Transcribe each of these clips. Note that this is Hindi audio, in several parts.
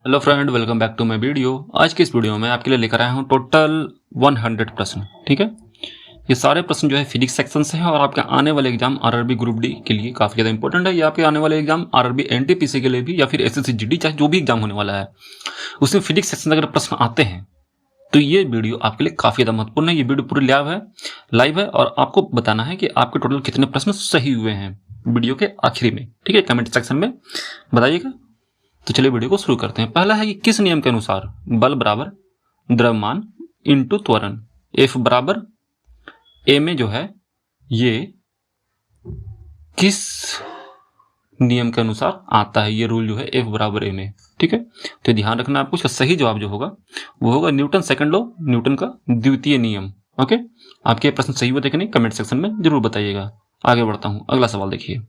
Hello friend, welcome back to my video. आज के इस वीडियो में आपके लिए लेकर आया हूँ टोटल 100 प्रश्न। ठीक है, ये सारे प्रश्न जो है फिजिक्स सेक्शन से हैं और आपके आने वाले एग्जाम आरआरबी ग्रुप डी के लिए काफ़ी ज़्यादा इंपॉर्टेंट है। ये आपके आने वाले एग्जाम आरआरबी एनटीपीसी के लिए भी या फिर एसएससी जीडी, चाहे जो भी एग्जाम होने वाला है उसमें फिजिक्स सेक्शन से अगर प्रश्न आते हैं तो ये वीडियो आपके लिए काफ़ी ज़्यादा महत्वपूर्ण है। ये वीडियो पूरी लाइव है और आपको बताना है कि आपके टोटल कितने प्रश्न सही हुए हैं वीडियो के आखिरी में। ठीक है, कमेंट सेक्शन में बताइएगा। तो चलिए वीडियो को शुरू करते हैं। पहला है कि किस नियम के अनुसार बल बराबर द्रव्यमान इंटू त्वरण, एफ बराबर ए में जो है ये किस नियम के अनुसार आता है। ये रूल जो है एफ बराबर ए में। ठीक है, तो ध्यान रखना आपको। इसका सही जवाब जो होगा वो होगा न्यूटन सेकंड लॉ, न्यूटन का द्वितीय नियम। ओके, आपके प्रश्न सही हुए थे कि नहीं कमेंट सेक्शन में जरूर बताइएगा। आगे बढ़ता हूं, अगला सवाल देखिए।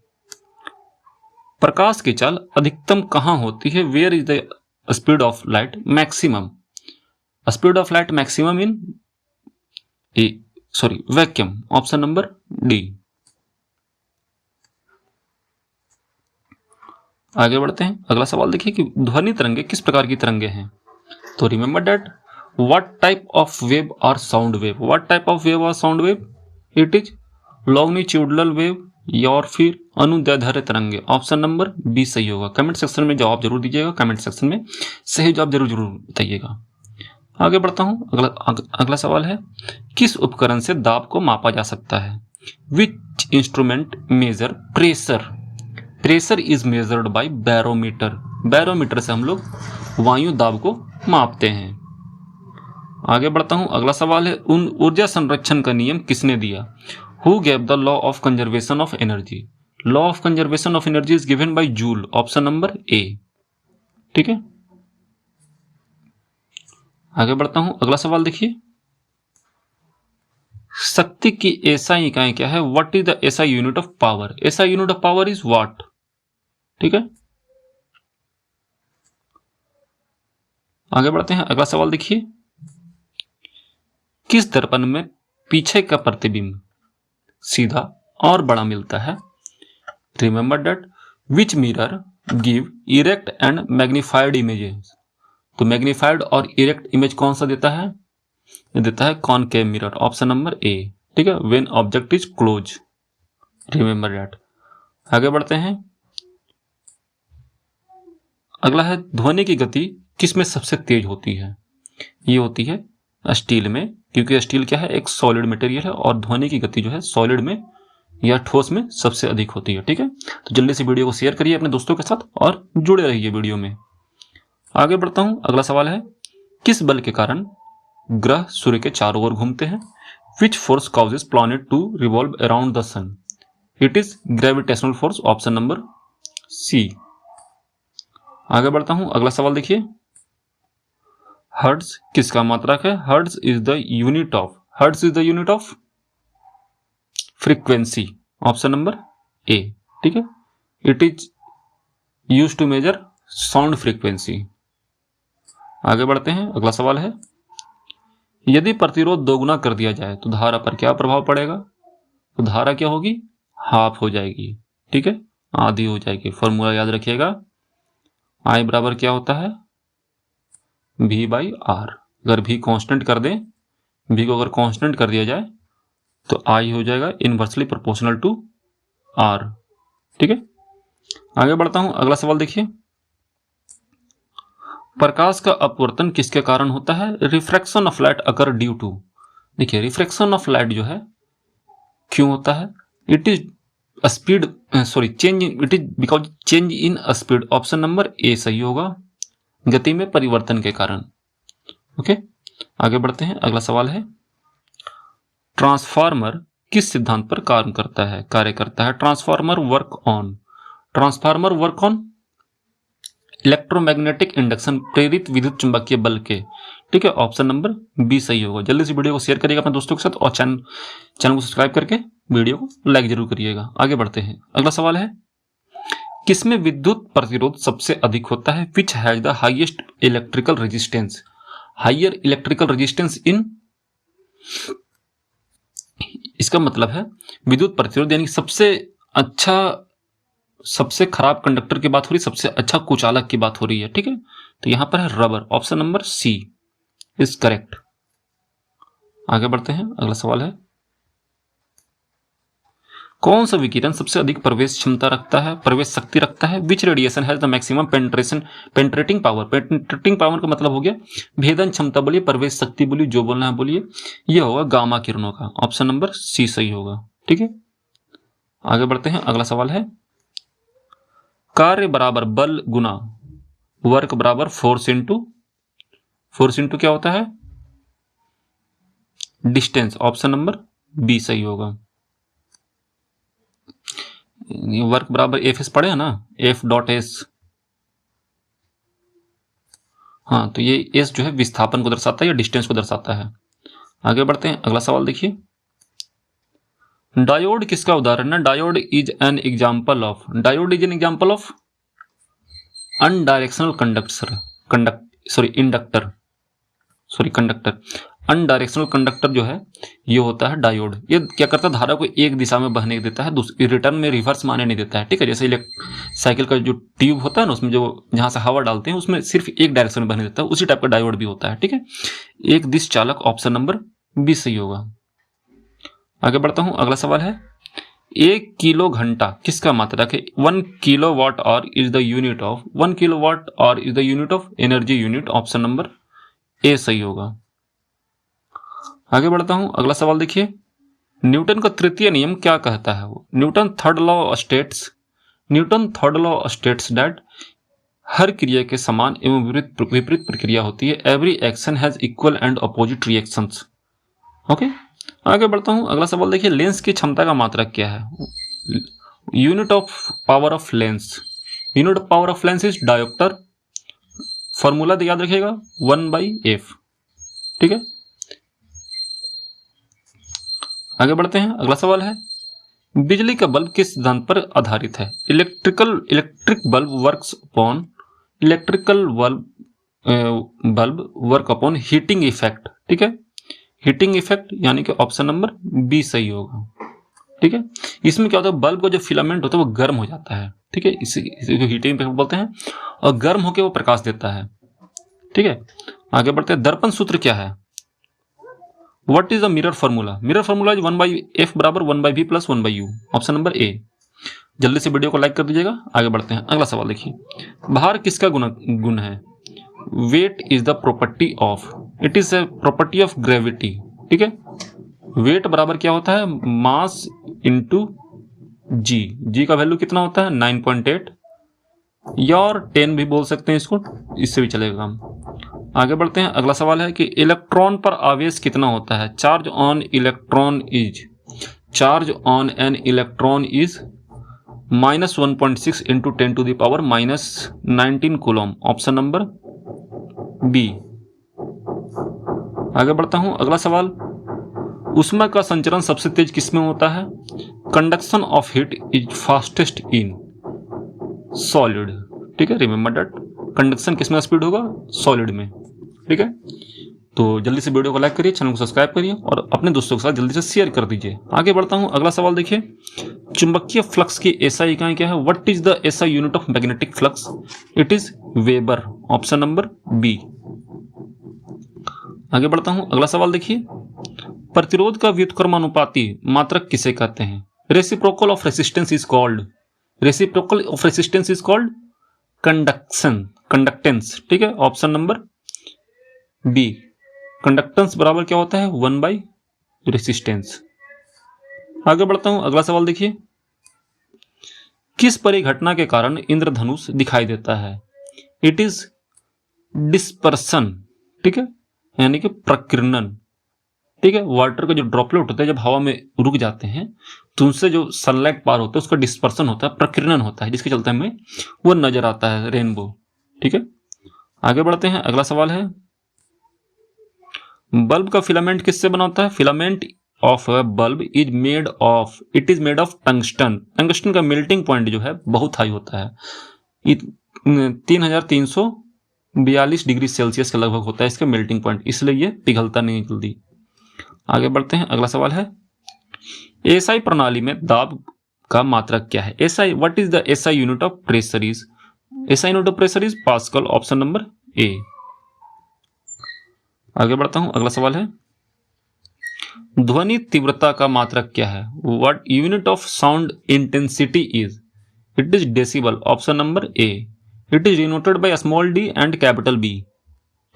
प्रकाश की चाल अधिकतम कहां होती है? Where is the speed of light maximum? Speed of light maximum in vacuum. Option number D. आगे बढ़ते हैं, अगला सवाल देखिए कि ध्वनि तरंगे किस प्रकार की तरंगे हैं? तो remember that what type of wave are sound wave? What type of wave are sound wave? It is longitudinal wave या और फिर अनुदैर्ध्य तरंगे। ऑप्शन नंबर बी सही होगा। कमेंट सेक्शन में जवाब जरूर दीजिएगा, कमेंट सेक्शन में सही जवाब जरूर बताइएगा। आगे बढ़ता हूं, अगला सवाल है किस उपकरण से दाब को मापा जा सकता है? Which instrument major pressure? Pressure is measured bye barometer. Barometer से हम लोग वायु दाब को मापते हैं। आगे बढ़ता हूं, अगला सवाल है उन ऊर्जा संरक्षण का नियम किसने दिया? Who gave the law of conservation of energy? Law of conservation of energy is given by Joule. Option number A. ठीक है, आगे बढ़ता हूं, अगला सवाल देखिए। शक्ति की एसआई इकाई क्या है? What is the SI unit of power? SI unit of power is watt. ठीक है, आगे बढ़ते हैं, अगला सवाल देखिए। किस दर्पण में पीछे का प्रतिबिंब सीधा और बड़ा मिलता है? Remember that which mirror give erect and magnified images. तो मैग्नीफाइड और इरेक्ट इमेज कौन सा देता है? ये देता है concave mirror. Option number A. ठीक है, when object is close. Remember that. आगे बढ़ते हैं, अगला है ध्वनि की गति किस में सबसे तेज होती है? ये होती है स्टील में, क्योंकि स्टील क्या है, एक सॉलिड मटेरियल है और ध्वनि की गति जो है सॉलिड में या ठोस में सबसे अधिक होती है। ठीक है, तो जल्दी से वीडियो को शेयर करिए अपने दोस्तों के साथ और जुड़े रहिए वीडियो में। आगे बढ़ता हूं, अगला सवाल है किस बल के कारण ग्रह सूर्य के चारों ओर घूमते हैं? Which force causes planet to revolve around the sun? It is gravitational force. Option number C. आगे बढ़ता हूं, अगला सवाल देखिए। हर्ट्ज किसका मात्रक है? Hertz is the unit of frequency. Option number A. ठीक है, it is use to measure sound frequency. आगे बढ़ते हैं, अगला सवाल है यदि प्रतिरोध दोगुना कर दिया जाए तो धारा पर क्या प्रभाव पड़ेगा? तो धारा क्या होगी? हाफ हो जाएगी। ठीक है, आधी हो जाएगी। फॉर्मूला याद रखिएगा, आई बराबर क्या होता है? V by R. अगर V कांस्टेंट कर दें, V को अगर कांस्टेंट कर दिया जाए तो I हो जाएगा इनवर्सली प्रोपोर्शनल टू R। ठीक है, आगे बढ़ता हूं, अगला सवाल देखिए। प्रकाश का अपवर्तन किसके कारण होता है? Refraction of light occur due to. देखिए, रिफ्रैक्शन ऑफ लाइट जो है क्यों होता है? It is speed change, it is because change in speed. Option number A सही होगा, गति में परिवर्तन के कारण। ओके, आगे बढ़ते हैं, अगला सवाल है ट्रांसफार्मर किस सिद्धांत पर कार्य करता है? Transformer work on electromagnetic induction, प्रेरित विद्युत चुंबकीय बल के। ठीक है, ऑप्शन नंबर बी सही होगा। जल्दी से वीडियो को शेयर करिएगा अपने दोस्तों के साथ और चैनल को सब्सक्राइब करके वीडियो को लाइक जरूर करिएगा। आगे बढ़ते हैं, अगला सवाल है किसमें विद्युत प्रतिरोध सबसे अधिक होता है? Which has the highest electrical resistance? Higher electrical resistance in, इसका मतलब है विद्युत प्रतिरोध यानी सबसे अच्छा सबसे खराब कंडक्टर की बात हो रही, सबसे अच्छा कुचालक की बात हो रही है, ठीक है। तो यहां पर है rubber, option number C is correct. आगे बढ़ते हैं, अगला सवाल है, कौन सा विकिरण सबसे अधिक प्रवेश क्षमता रखता है, प्रवेश शक्ति रखता है? Which radiation has the maximum penetrating power. Penetrating power का मतलब हो गया भेदन क्षमता बोलिए, प्रवेश शक्ति बोलिए, जो बोलना है बोलिए, ये होगा गामा किरणों का। ऑप्शन नंबर सी सही होगा, ठीक है। आगे बढ़ते हैं, अगला सवाल है, कार्य बराबर बल गुना वर्क बराबर फोर्स इंटू क्या होता है? डिस्टेंस। ऑप्शन नंबर बी सही होगा। वर्क बराबर एफ एस पढ़े है ना, एफ डॉट एस। हाँ, तो ये एस जो है विस्थापन को दर्शाता है या डिस्टेंस को दर्शाता है। आगे बढ़ते हैं, अगला सवाल देखिए, डायोड किसका उदाहरण है? Diode is an example of undirectional conductor. Undirectional conductor जो है ये होता है डायोड। ये क्या करता है? धारा को एक दिशा में बहने देता है, दूसरी रिटर्न में रिवर्स माने नहीं देता है, ठीक है। जैसे साइकिल का जो ट्यूब होता है ना, उसमें जो जहां से हवा डालते हैं उसमें सिर्फ एक डायरेक्शन में बहने देता है, उसी टाइप का डायोड भी होता है, ठीक है। एक दिश चालक, ऑप्शन नंबर बी सही होगा। आगे बढ़ता हूं, अगला सवाल है, 1 किलो घंटा किसका मात्रक है? 1 kilowatt hour is the unit of energy unit. Option number A सही होगा। आगे बढ़ता हूं, अगला सवाल देखिए, न्यूटन का तृतीय नियम क्या कहता है? वो Newton third law states that हर क्रिया के समान एवं विपरीत प्रक्रिया होती है। Every action has equal and opposite reactions. Okay, आगे बढ़ता हूं, अगला सवाल देखिए, लेंस की क्षमता का मात्रक क्या है? Unit of power of lens is dioptre. Formula याद रखिएगा 1/f, ठीक है। आगे बढ़ते हैं, अगला सवाल है, बिजली का बल्ब किस सिद्धांत पर आधारित है? Electric bulb work upon heating effect, ठीक है। हीटिंग इफेक्ट यानी कि ऑप्शन नंबर बी सही होगा, ठीक है। इसमें क्या होता है? बल्ब का जो फिलामेंट होता है वो गर्म हो जाता है, ठीक है, इसी को हीटिंग इफेक्ट बोलते हैं, और गर्म होकर वो प्रकाश देता है, ठीक है। आगे बढ़ते हैं, दर्पण सूत्र क्या है? What is the mirror formula? Mirror formula is 1/f बराबर 1/v plus 1/u। Option number ए। जल्दी से वीडियो को लाइक कर दीजिएगा। आगे बढ़ते हैं, अगला सवाल देखिए, भार किसका गुण है? Weight is the property of gravity, ठीक है। वेट बराबर क्या होता है? मास इंटू जी का वैल्यू कितना होता है? 9.8 या और 10 भी बोल सकते हैं इसको, इससे भी चलेगा काम। आगे बढ़ते हैं, अगला सवाल है कि इलेक्ट्रॉन पर आवेश कितना होता है? Charge on an electron is -1.6 into 10⁻⁻19 coulomb. Option number B. आगे बढ़ता हूं, अगला सवाल, ऊष्मा का संचरण सबसे तेज किसमें होता है? Conduction of heat is fastest in solid, ठीक है। रिमेंबर दैट, कंडक्शन किसमें स्पीड होगा? सॉलिड में, ठीक है। तो जल्दी से वीडियो को लाइक करिए, चैनल को सब्सक्राइब करिए और अपने दोस्तों के साथ जल्दी से शेयर कर दीजिए। आगे बढ़ता हूं, अगला सवाल देखिए, चुंबकीय फ्लक्स की एसआई इकाई क्या है? What is the SI unit of magnetic flux? It is weber. Option number B. आगे बढ़ता हूं, अगला सवाल देखिए, प्रतिरोध का व्युत्क्रमानुपाती मात्रक किसे कहते हैं? Reciprocal of resistance is called conductance, ठीक है। Option number B. कंडक्टेंस बराबर क्या होता है? 1 रेसिस्टेंस। आगे बढ़ता हूं, अगला सवाल देखिए, किस परिघटना के कारण इंद्रधनुष दिखाई देता है? इट इज डिस्पर्सन, ठीक है, यानी कि प्रकीर्णन, ठीक है। वाटर का जो ड्रॉपलेट होता है जब हवा में रुक जाते हैं तो उनसे जो सनलाइट पार होता है उसका डिस्पर्सन होता है, प्रकीर्णन होता है, जिसके चलते हमें वो नजर आता है, रेनबो, ठीक है। आगे बढ़ते हैं, अगला सवाल है, बल्ब का फिलामेंट किससे बना होता है? Filament of a bulb is made of tungsten. Tungsten का मेल्टिंग पॉइंट जो है बहुत हाई होता है, 3342 डिग्री सेल्सियस के लगभग होता है इसका मेल्टिंग पॉइंट, इसलिए ये पिघलता नहीं जल्दी। आगे बढ़ते हैं, अगला सवाल है, एसआई प्रणाली में दाब का मात्रक क्या है? SI, what is the SI unit of pressure is? SI unit of pressure is pascal, option number A. आगे बढ़ता हूं, अगला सवाल है ध्वनि तीव्रता का मात्रक क्या है? What unit of sound intensity is? It is decibel, option number A. It is denoted by small D and capital B.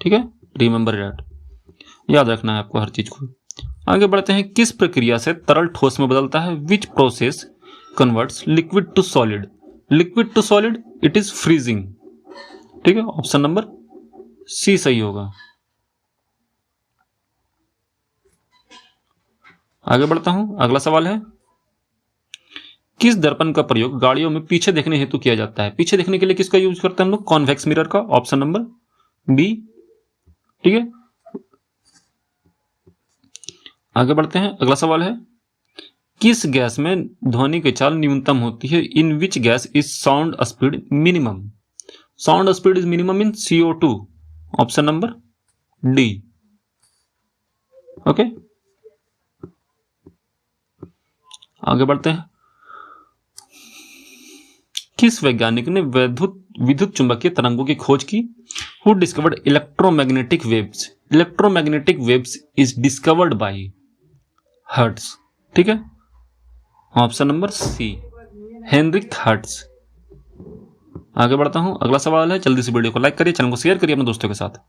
ठीक है, रिमेंबर दैट, याद रखना है आपको हर चीज को। आगे बढ़ते हैं, किस प्रक्रिया से तरल ठोस में बदलता है? Which process converts liquid to solid? Liquid to solid, it is freezing. ठीक है, ऑप्शन नंबर सी सही होगा। आगे बढ़ता हूं, अगला सवाल है किस दर्पण का प्रयोग गाड़ियों में पीछे देखने हेतु किया जाता है? पीछे देखने के लिए किसका यूज करते हैं हम लोग? कॉन्वेक्स मिरर का, ऑप्शन नंबर बी। ठीक है, आगे बढ़ते हैं, अगला सवाल है किस गैस में ध्वनि की चाल न्यूनतम होती है? In which gas is sound speed minimum? Sound speed is minimum in CO2, option number D. Okay, आगे बढ़ते हैं, किस वैज्ञानिक ने विद्युत चुंबकीय तरंगों की खोज की? Who discovered electromagnetic waves? Electromagnetic waves is discovered by Hertz. ठीक है, option number C, Heinrich Hertz. आगे बढ़ता हूं, अगला सवाल है, जल्दी से वीडियो को लाइक करिए, चैनल को शेयर करिए अपने दोस्तों के साथ।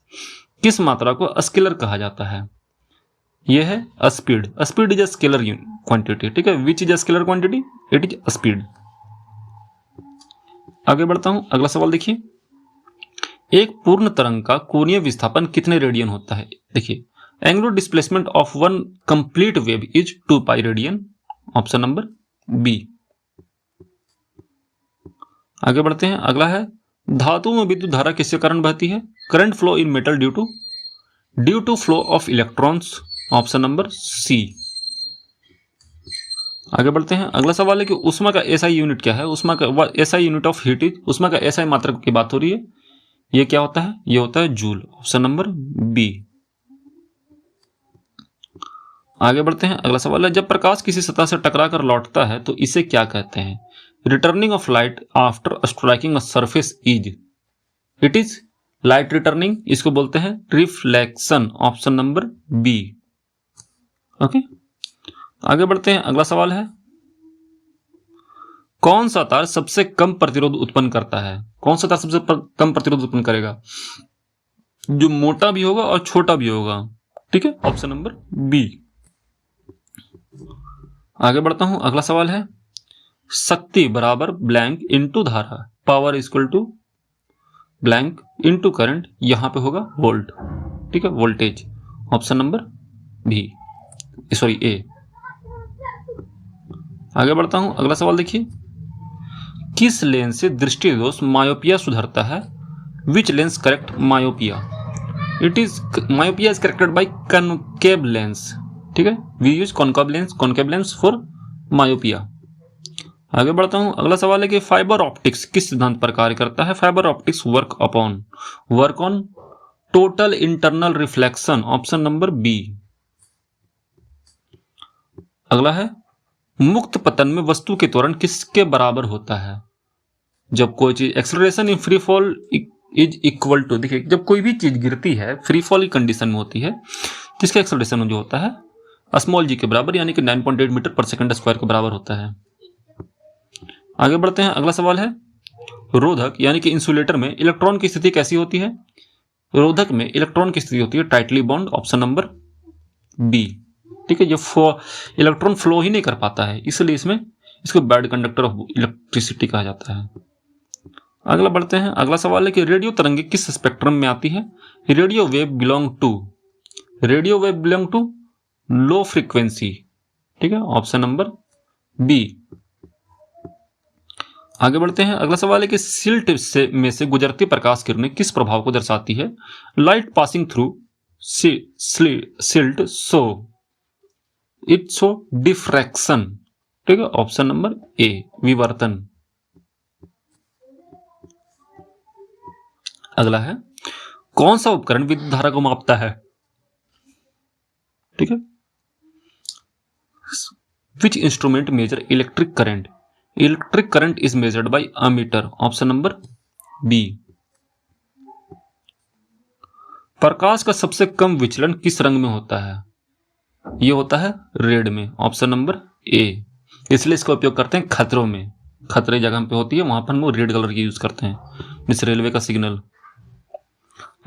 किस मात्रा को स्केलर कहा जाता है? यह है speed. Speed is a scalar quantity. ठीक है, which is a scalar quantity? It is speed. आगे बढ़ता हूं, अगला सवाल देखिए, एक पूर्ण तरंग का कोणीय विस्थापन कितने रेडियन होता है? देखिए, angular displacement of one complete wave is 2 pi radian, option number B. आगे बढ़ते हैं, अगला है धातु में विद्युत धारा किसके कारण बहती है? Current flow in metal due to flow of electrons, option number C. आगे बढ़ते हैं, अगला सवाल है कि उष्मा का एसआई यूनिट क्या है? उष्मा का SI unit of heat is, उष्मा का एसआई मात्रक की बात हो रही है, ये क्या होता है? ये होता है जूल, ऑप्शन नंबर बी। आगे बढ़ते हैं, अगला सवाल है जब प्रकाश किसी सतह से टकराकर लौटता है तो इसे क्या कहते हैं? Returning of light after striking a surface is, it is light returning, इसको बोलते हैं reflection, option number B. Okay, आगे बढ़ते हैं, अगला सवाल है कौन सा तार सबसे कम प्रतिरोध उत्पन्न करता है? कौन सा तार सबसे कम प्रतिरोध उत्पन्न करेगा? जो मोटा भी होगा और छोटा भी होगा। ठीक है, ऑप्शन नंबर बी। आगे बढ़ता हूं, अगला सवाल है शक्ति बराबर ब्लैंक इंटू धारा, power equal to blank into current, यहां पे होगा वोल्ट। ठीक है, voltage, option number B, sorry A. आगे बढ़ता हूं, अगला सवाल देखिए किस लेंस से दृष्टि दोष मायोपिया सुधरता है? Which lens correct myopia? It is myopia is corrected by concave lens. ठीक है, we use concave lens for myopia. आगे बढ़ता हूं, अगला सवाल है कि फाइबर ऑप्टिक्स किस सिद्धांत पर कार्य करता है? Fibre optics work on total internal reflection, option number B. अगला है मुक्त पतन में वस्तु के त्वरण किसके बराबर होता है? जब कोई चीज acceleration in free fall is equal to, देखिए जब कोई भी चीज गिरती है फ्री फॉल की कंडीशन में होती है, जिसका एक्सेलरेशन जो होता है स्मॉल जी के बराबर, यानी कि 9.8 मीटर पर सेकंड स्क्वायर के बराबर होता है। आगे बढ़ते हैं, अगला सवाल है रोधक यानी कि इंसुलेटर में इलेक्ट्रॉन की स्थिति कैसी होती है? रोधक में इलेक्ट्रॉन की स्थिति होती है tightly bond, option number B. ठीक है, ये इलेक्ट्रॉन फ्लो ही नहीं कर पाता है, इसलिए इसको बैड कंडक्टर ऑफ इलेक्ट्रिसिटी कहा जाता है। अगला बढ़ते हैं, अगला सवाल है कि रेडियो तरंगे किस स्पेक्ट्रम में आती है? Radio wave belong to low frequency. ठीक है, ऑप्शन नंबर बी। आगे बढ़ते हैं, अगला सवाल है कि सिल्ट में से गुजरती प्रकाश किरणें किस प्रभाव को दर्शाती है? Light passing through silt it's diffraction. ठीक है, ऑप्शन नंबर ए, विवर्तन। अगला है कौन सा उपकरण विद्युत धारा को मापता है? ठीक है, which instrument measure electric current? Electric current is measured by ammeter, option number B. प्रकाश का सबसे कम विचलन किस रंग में होता है? ये होता है रेड में, ऑप्शन नंबर ए। इसलिए इसका उपयोग करते हैं खतरों में, खतरे जगह पे होती है वहां पर हम लोग रेड कलर की यूज करते हैं, जिस रेलवे का सिग्नल।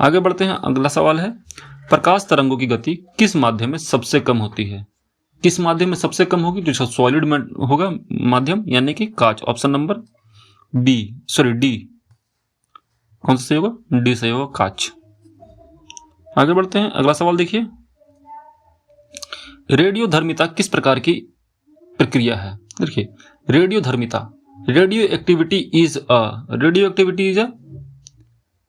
आगे बढ़ते हैं, अगला सवाल है प्रकाश तरंगों की गति किस माध्यम में सबसे कम होती है? किस माध्यम में सबसे कम होगी? जो सॉलिड में होगा माध्यम, यानी कि कांच, ऑप्शन नंबर डी। कौन सा सही होगा? डी सही होगा, कांच। आगे बढ़ते हैं, अगला सवाल देखिए, रेडियोधर्मिता किस प्रकार की प्रक्रिया है? देखिए, रेडियोधर्मिता, radioactivity is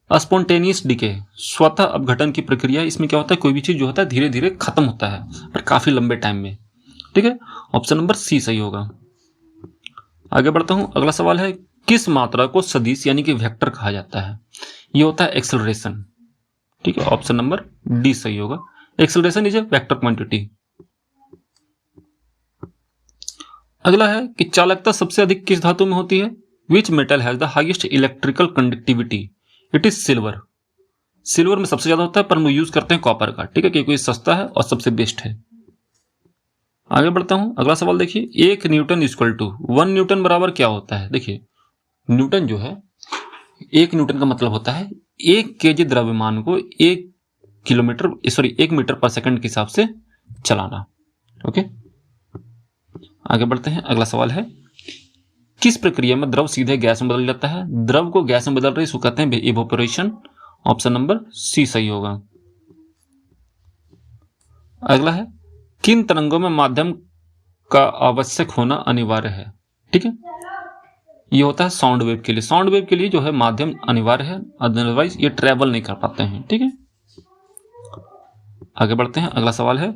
a spontaneous decay, स्वतः अपघटन की प्रक्रिया। इसमें क्या होता है? कोई भी चीज जो होता है धीरे धीरे खत्म होता है, पर काफी लंबे टाइम में। ठीक है, ऑप्शन नंबर सी सही होगा। आगे बढ़ता हूं, अगला सवाल है किस मात्रा को सदिश यानी कि वेक्टर कहा जाता है? ये होता है एक्सेलरेशन। ठीक है, ऑप्शन नंबर डी सही होगा। Acceleration is a vector quantity. अगला है कि चालकता सबसे अधिक किस धातु में होती है? Which metal has the highest electrical conductivity? It is silver. Silver में सबसे ज्यादा होता है, पर हम यूज करते हैं कॉपर का। ठीक है, क्योंकि सस्ता है और सबसे बेस्ट है। आगे बढ़ता हूं, अगला सवाल देखिए, 1 न्यूटन इक्वल टू 1 न्यूटन बराबर क्या होता है? देखिए, न्यूटन जो है, 1 न्यूटन का मतलब होता है 1 केजी द्रव्यमान को 1 मीटर पर सेकंड के हिसाब से चलाना। ओके, आगे बढ़ते हैं, अगला सवाल है किस प्रक्रिया में द्रव सीधे गैस में बदल जाता है? द्रव को गैस में बदल रहे इसको कहते हैं इवोपोरेशन, ऑप्शन नंबर सी सही होगा। अगला है किन तरंगों में माध्यम का आवश्यक होना अनिवार्य है? ठीक है, ये होता है साउंड वेव के लिए। साउंड वेव के लिए जो है माध्यम अनिवार्य है, अदरवाइज ये ट्रेवल नहीं कर पाते हैं। ठीक है, आगे बढ़ते हैं, अगला सवाल है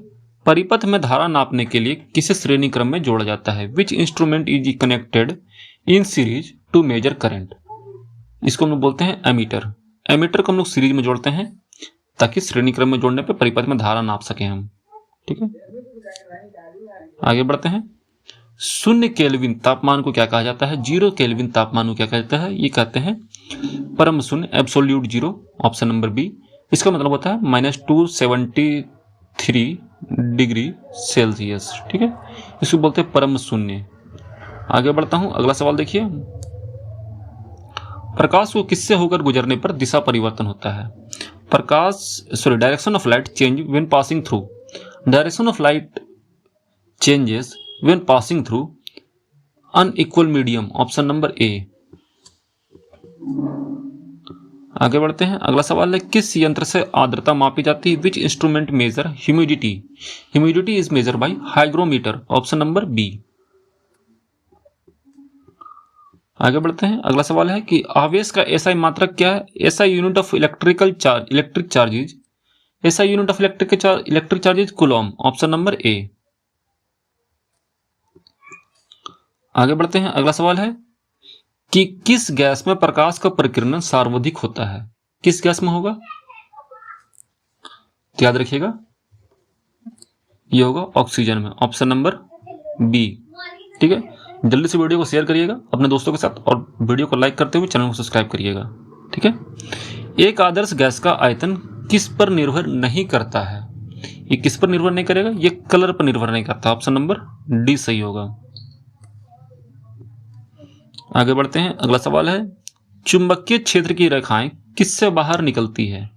परिपथ में धारा नापने के लिए किसे श्रेणी क्रम में जोड़ा जाता है? Which instrument is connected in series to measure current? इसको हम लोग बोलते हैं एमीटर। एमीटर को हम लोग सीरीज में जोड़ते हैं ताकि श्रेणी क्रम में जोड़ने पे परिपथ में धारा नाप सके हम। ठीक है, आगे बढ़ते हैं, 0 केल्विन तापमान को क्या कहा जाता है? 0 केल्विन तापमान को क्या कहता है? ये कहते हैं परम शून्य, absolute zero, option number B. इसका मतलब होता है -273 डिग्री सेल्सियस। ठीक है, इसको बोलते हैं परम शून्य। आगे बढ़ता हूं, अगला सवाल देखिए, प्रकाश को किससे होकर गुजरने पर दिशा परिवर्तन होता है? Direction of light change when passing through, direction of light changes when passing through unequal medium, option number A. आगे बढ़ते हैं, अगला सवाल है किस यंत्र से आर्द्रता मापी जाती है? Which instrument measure humidity? Humidity is measure by hygrometer, option number B. आगे बढ़ते हैं, अगला सवाल है कि आवेश का एसआई मात्रक क्या है? SI unit of electric charges, SI unit of electric charges Coulomb, option number A. आगे बढ़ते हैं, अगला सवाल है कि किस गैस में प्रकाश का प्रकीर्णन सर्वाधिक होता है? किस गैस में होगा? तो याद रखिएगा, ये होगा ऑक्सीजन में, ऑप्शन नंबर बी। ठीक है, जल्दी से वीडियो को शेयर करिएगा अपने दोस्तों के साथ और वीडियो को लाइक करते हुए चैनल को सब्सक्राइब करिएगा। ठीक है, एक आदर्श गैस का आयतन किस पर निर्भर नहीं करता है? ये किस पर निर्भर नहीं करेगा? ये कलर पर निर्भर नहीं करता, ऑप्शन नंबर डी सही होगा। आगे बढ़ते हैं, अगला सवाल है चुंबकीय क्षेत्र की रेखाएं किससे बाहर निकलती है?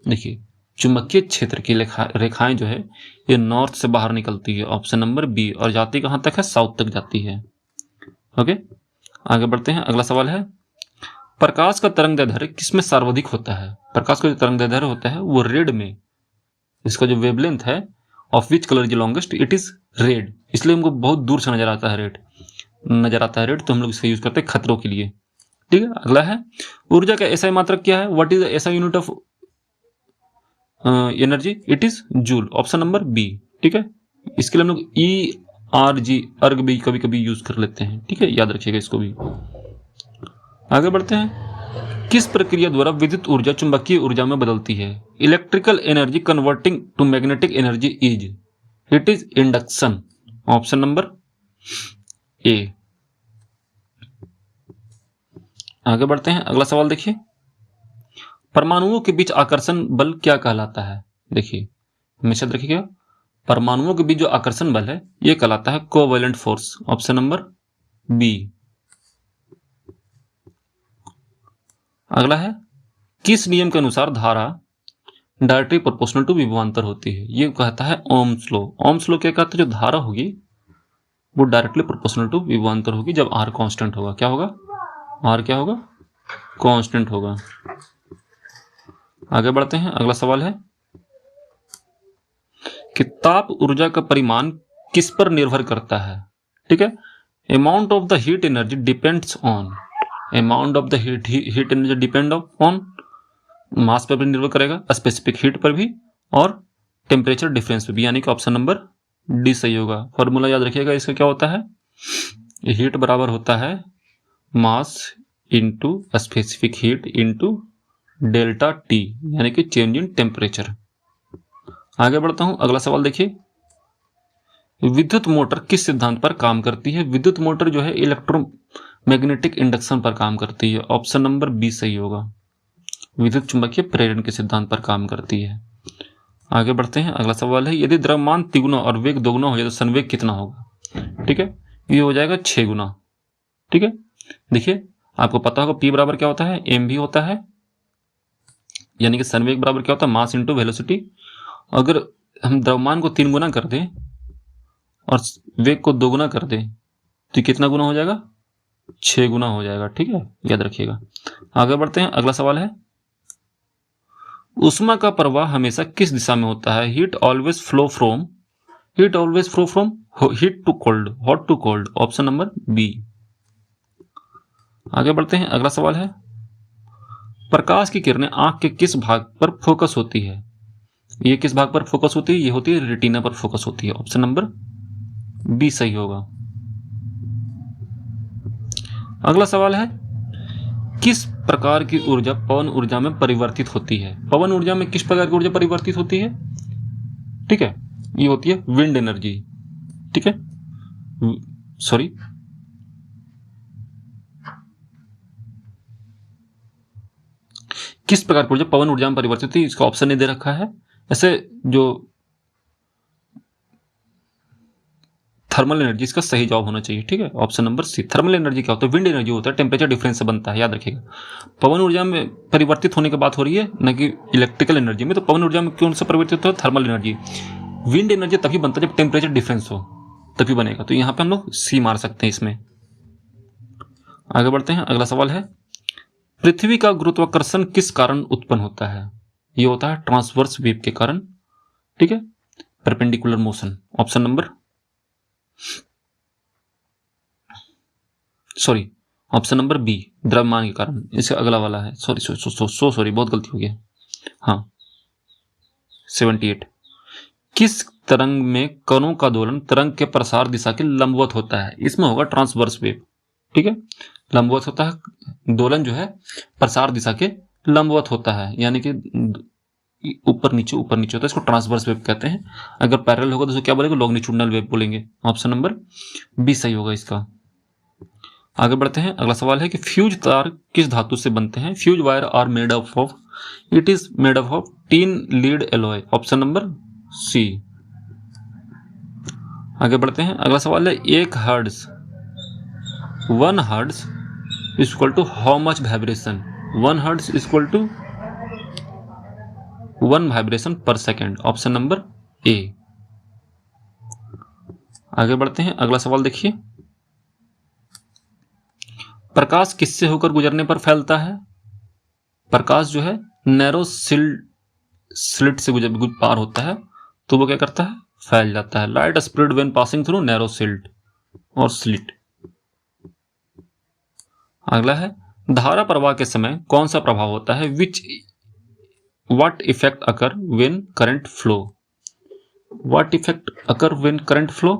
देखिए, चुंबकीय क्षेत्र की रेखाएं जो है ये नॉर्थ से बाहर निकलती है, ऑप्शन नंबर बी, और जाती कहां तक है? साउथ तक जाती है। ओके, आगे बढ़ते हैं, अगला सवाल है प्रकाश का तरंगदैर्ध्य किसमें सर्वाधिक होता है? प्रकाश का जो तरंगदैर्ध्य होता है वो रेड में, इसका जो वेवलेंथ है of which colour is longest, it is red, इसलिए हमको बहुत दूर से नजर आता है रेड, तो हम लोग इसका यूज करते हैं खतरों के लिए। ठीक है, अगला है ऊर्जा का एसआई मात्रक क्या है? What is the SI unit of energy? It is joule, option number B. ठीक है, इसके लिए हम लोग अर्ग भी कभी कभी यूज कर लेते हैं। ठीक है, याद रखिएगा इसको भी। आगे बढ़ते हैं, किस प्रक्रिया द्वारा विद्युत ऊर्जा चुंबकीय ऊर्जा में बदलती है? Electrical energy converting to magnetic energy it is induction, option number A. आगे बढ़ते हैं, अगला सवाल देखिए, परमाणुओं के बीच आकर्षण बल क्या कहलाता है? देखिए हमेशा देखिएगा, परमाणुओं के बीच जो आकर्षण बल है यह कहलाता है covalent force. Option number B. अगला है, किस नियम के अनुसार धारा डायरेक्टली प्रोपोर्शनल टू विभवांतर होती है? ये कहता है ओम्स लॉ। ओम्स लॉ क्या कहता है, जो धारा होगी वो डायरेक्टली प्रोपोर्शनल टू विभवांतर होगी जब आर कांस्टेंट होगा। क्या होगा? आर क्या होगा? कांस्टेंट होगा। आगे बढ़ते हैं, अगला सवाल है कि ताप ऊर्जा का परिमाण किस पर निर्भर करता है? ठीक है, amount of the heat energy depends on, amount of the heat energy depend on मास पर भी निर्भर करेगा, स्पेसिफिक हीट पर भी, और टेम्परेचर डिफरेंस पे भी, यानी कि ऑप्शन नंबर डी सही होगा। फॉर्मूला याद रखिएगा, इसका क्या होता है, हीट बराबर होता है mass into specific heat into delta T, यानी कि चेंज इन टेम्परेचर। आगे बढ़ता हूं, अगला सवाल देखिए, विद्युत मोटर किस सिद्धांत पर काम करती है? विद्युत मोटर जो है इलेक्ट्रोमैग्नेटिक इंडक्शन पर काम करती है। ऑप्शन नंबर बी सही होगा, विद्युत चुंबकीय प्रेरण के सिद्धांत पर काम करती है। आगे बढ़ते हैं, अगला सवाल है, यदि द्रव्यमान तिगुना और वेग दोगुना हो जाए तो संवेग कितना होगा? ठीक है, ये हो जाएगा 6 गुना। ठीक है, देखिए आपको पता होगा P बराबर क्या होता है, एम भी होता है, यानी कि संवेग बराबर क्या होता है, मास इंटू वेलोसिटी। अगर हम द्रव्यमान को 3 गुना कर दें और वेग को 2 गुना कर दें तो कितना गुना हो जाएगा? 6 गुना हो जाएगा। ठीक है, याद रखिएगा। आगे बढ़ते हैं, अगला सवाल है, ऊष्मा का प्रवाह हमेशा किस दिशा में होता है? Heat always flow from heat to cold, hot to cold. Option number B. आगे बढ़ते हैं, अगला सवाल है, प्रकाश की किरणें आंख के किस भाग पर फोकस होती है? ये किस भाग पर फोकस होती है? ये होती है रेटिना पर फोकस होती है। ऑप्शन नंबर बी सही होगा। अगला सवाल है, किस प्रकार की ऊर्जा पवन ऊर्जा में परिवर्तित होती है? पवन ऊर्जा में किस प्रकार की ऊर्जा परिवर्तित होती है? ठीक है, ये होती है विंड एनर्जी। ठीक है, सॉरी, किस प्रकार की ऊर्जा पवन ऊर्जा में परिवर्तित होती है, इसका ऑप्शन नहीं दे रखा है। ऐसे जो थर्मल एनर्जी, इसका सही जवाब होना चाहिए। ठीक है, option number C. Thermal energy क्या होता है? विंड एनर्जी होता है, टेम्परेचर डिफरेंस से बनता है, याद रखिएगा। पवन ऊर्जा में परिवर्तित होने की बात हो रही है, न कि इलेक्ट्रिकल एनर्जी में। तो पवन ऊर्जा में क्यों से परिवर्तित होता है? Thermal energy. विंड एनर्जी तभी बनता है जब टेम्परेचर डिफरेंस हो, तभी बनेगा। तो यहां पे हम लोग सी मार सकते हैं इसमें। आगे बढ़ते हैं, अगला सवाल है, पृथ्वी का गुरुत्वाकर्षण किस कारण उत्पन्न होता है? ये होता है ट्रांसवर्स वेव के कारण। ठीक है, perpendicular motion. Option number option number B, द्रव्यमान के कारण। इसका अगला वाला है, सॉरी बहुत गलती हो गया। हाँ, 78। किस तरंग में कणों का दोलन तरंग के प्रसार दिशा के लंबवत होता है? इसमें होगा ट्रांसवर्स वेव। ठीक है, लंबवत होता है, दोलन जो है प्रसार दिशा के लंबवत होता है, यानी कि ऊपर नीचे होता है। इसको ट्रांसवर्स वेव कहते हैं। अगर पैरेलल होगा तो इसको क्या बोलेंगे? लॉन्गिट्यूडनल वेव बोलेंगे। ऑप्शन नंबर बी सही होगा इसका। आगे बढ़ते हैं, अगला सवाल है कि फ्यूज तार किस धातु से बनते हैं? Fuse wire are made of it is made of tin lead alloy. Option number C. आगे बढ़ते हैं, अगला सवाल है, 1 hertz 1 hertz equal to how much vibration? 1 hertz equal to 1 vibration per second. Option number A. आगे बढ़ते हैं, अगला सवाल देखिए, प्रकाश किससे होकर गुजरने पर फैलता है? प्रकाश जो है नैरो स्लिट से पार होता है तो वो क्या करता है? फैल जाता है। Light spread when passing through narrow slit और स्लिट। अगला है, धारा प्रवाह के समय कौन सा प्रभाव होता है? What effect occur when current flow? What effect occur when current flow?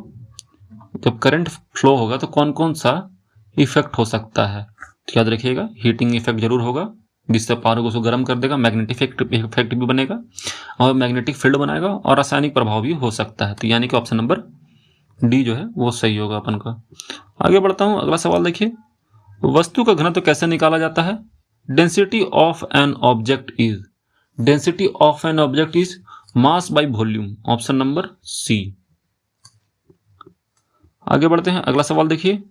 जब करंट फ्लो होगा तो कौन कौन सा इफेक्ट हो सकता है? तो याद रखिएगा, हीटिंग इफेक्ट जरूर होगा, जिससे पानी को उसको गर्म कर देगा। मैग्नेटिक इफेक्ट भी बनेगा और मैग्नेटिक फील्ड बनाएगा, और रासायनिक प्रभाव भी हो सकता है। तो यानी कि ऑप्शन नंबर डी जो है वो सही होगा अपन का। आगे बढ़ता हूं, अगला सवाल देखिए, वस्तु का घनत्व कैसे निकाला जाता है? Density of an object is mass by volume, option number C. आगे बढ़ते हैं, अगला सवाल देखिए,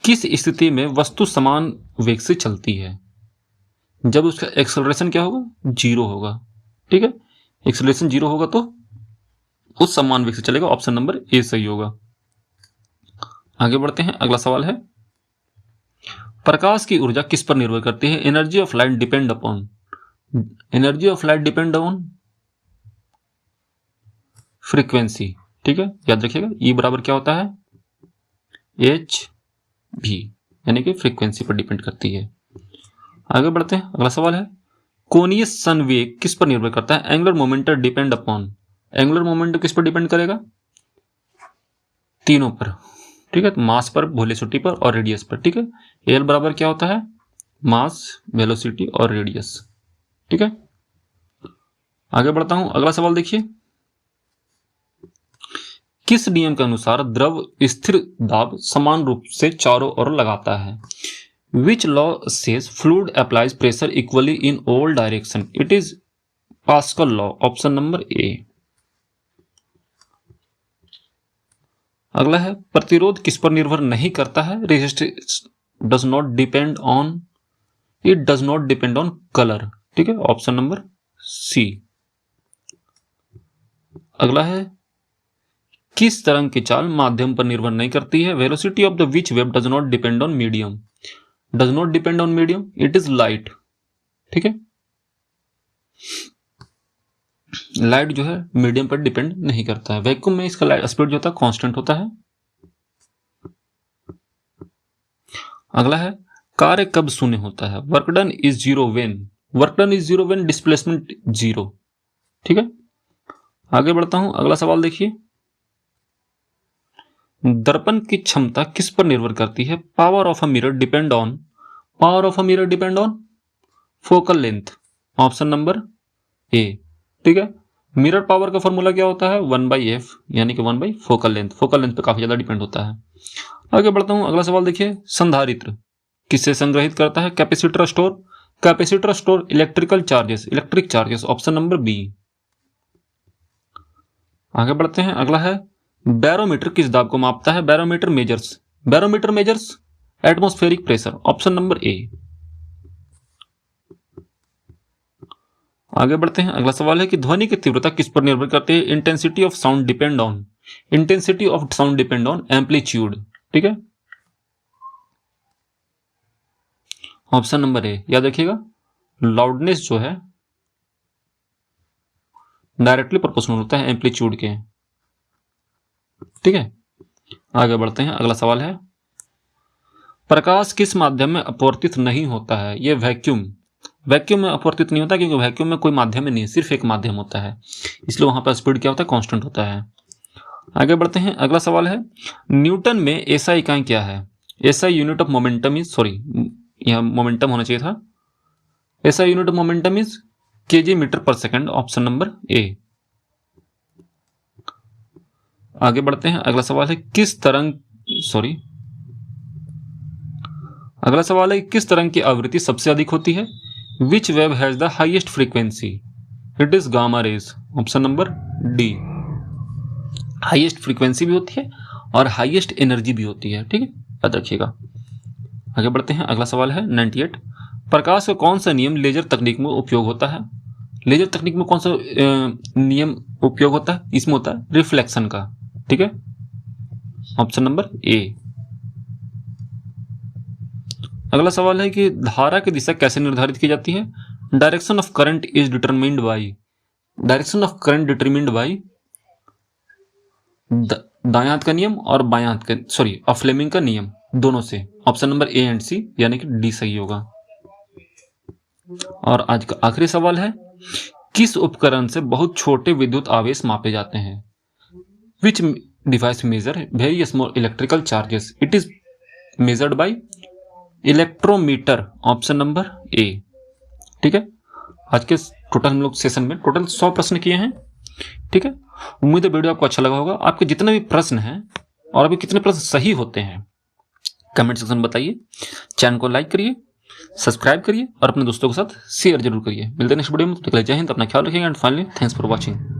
किस स्थिति में वस्तु समान वेग से चलती है? जब उसका एक्सेलरेशन क्या होगा? 0 होगा। ठीक है, एक्सेलरेशन 0 होगा तो उस समान वेग से चलेगा, ऑप्शन नंबर ए सही होगा। आगे बढ़ते हैं, अगला सवाल है, प्रकाश की ऊर्जा किस पर निर्भर करती है? Energy of light depend on frequency. ठीक है, याद रखिएगा, ई बराबर क्या होता है? एच भी, यानी कि फ्रीक्वेंसी पर डिपेंड करती है। आगे बढ़ते हैं, अगला सवाल है, कोणीय संवेग किस पर निर्भर करता है? Angular momentum depend upon, angular momentum किस पर डिपेंड करेगा? तीनों पर। ठीक है, तो मास पर, वेलोसिटी पर और रेडियस पर। ठीक है, एल बराबर क्या होता है? मास, वेलोसिटी और रेडियस। ठीक है, आगे बढ़ता हूं, अगला सवाल देखिए, किस नियम के अनुसार द्रव स्थिर दाब समान रूप से चारों ओर लगाता है? Which law says fluid applies pressure equally in all direction? It is pascal law, option number ए। अगला है, प्रतिरोध किस पर निर्भर नहीं करता है? Resistance does not depend on, it does not depend on colour. ठीक है, ऑप्शन नंबर सी। अगला है, किस तरंग की चाल माध्यम पर निर्भर नहीं करती है? Velocity of the which wave does not depend on medium, does not depend on medium, it is light. ठीक है, लाइट जो है मीडियम पर डिपेंड नहीं करता है। वैक्यूम में इसका लाइट स्पीड जो होता है कांस्टेंट होता है। अगला है, कार्य कब शून्य होता है? Work done is zero when displacement 0। ठीक है, आगे बढ़ता हूं, अगला सवाल देखिए, दर्पण की क्षमता किस पर निर्भर करती है? Power of a mirror depend on focal length, option number A. ठीक है, मिरर पावर का फॉर्मूला क्या होता है? 1/f, यानी कि 1 फोकल लेंथ पे काफी ज्यादा डिपेंड होता है। आगे बढ़ता हूं, अगला सवाल देखिए, संधारित्र किससे संग्रहित करता है? Capacitor store electric charges, option number B. आगे बढ़ते हैं, अगला है, बैरोमीटर किस दाब को मापता है? Barometer measures atmospheric pressure, option number A. आगे बढ़ते हैं, अगला सवाल है कि ध्वनि की तीव्रता किस पर निर्भर करती है? Intensity of sound depend on amplitude. ठीक है, ऑप्शन नंबर ए। याद रखिएगा, लाउडनेस जो है डायरेक्टली प्रोपोर्शनल होता है एम्पलीट्यूड के। ठीक है, आगे बढ़ते हैं, अगला सवाल है, प्रकाश किस माध्यम में अपवर्तित नहीं होता है? ये वैक्यूम में अपवर्तित नहीं होता, क्योंकि वैक्यूम में कोई माध्यम नहीं, सिर्फ एक माध्यम होता है, इसलिए वहां पर स्पीड क्या होता है? कांस्टेंट होता है। आगे बढ़ते हैं, अगला सवाल है, न्यूटन में एसआई इकाई क्या है? SI unit of momentum is, यहां मोमेंटम होना चाहिए था, SI unit of momentum is kg metre per second, option number A. आगे बढ़ते हैं, अगला सवाल है, किस तरंग की आवृत्ति सबसे अधिक होती है? Which wave has the highest frequency? It is gamma rays, option number D. Highest frequency भी होती है और हाईएस्ट एनर्जी भी होती है। ठीक है, याद रखिएगा। आगे बढ़ते हैं, अगला सवाल है 98, प्रकाश का कौन सा नियम लेजर तकनीक में उपयोग होता है? लेजर तकनीक में कौन सा नियम उपयोग होता है? इसमें होता है रिफ्लेक्शन का। ठीक है, ऑप्शन नंबर ए। अगला सवाल है कि धारा की दिशा कैसे निर्धारित की जाती है? Direction of current determined by दायां हाथ का नियम और बायां हाथ का फ्लेमिंग का नियम, दोनों से। ऑप्शन नंबर ए एंड सी, यानी कि डी सही होगा। और आज का आखिरी सवाल है, किस उपकरण से बहुत छोटे विद्युत आवेश मापे जाते हैं? विच device measure very small electrical charges? It is measured bye electrometer, option number A. ठीक है, आज के टोटल हम लोग सेशन में टोटल 100 प्रश्न किए हैं। ठीक है, उम्मीद है वीडियो आपको अच्छा लगा होगा। आपके जितने भी प्रश्न हैं और अभी कितने प्रश्न सही होते हैं कमेंट सेक्शन में बताइए। चैनल को लाइक करिए, सब्सक्राइब करिए और अपने दोस्तों के साथ शेयर जरूर करिए। मिलते हैं नेक्स्ट वीडियो में। तब तक के लिए जय हिंद, अपना ख्याल रखिएगा and finally thanks for watching.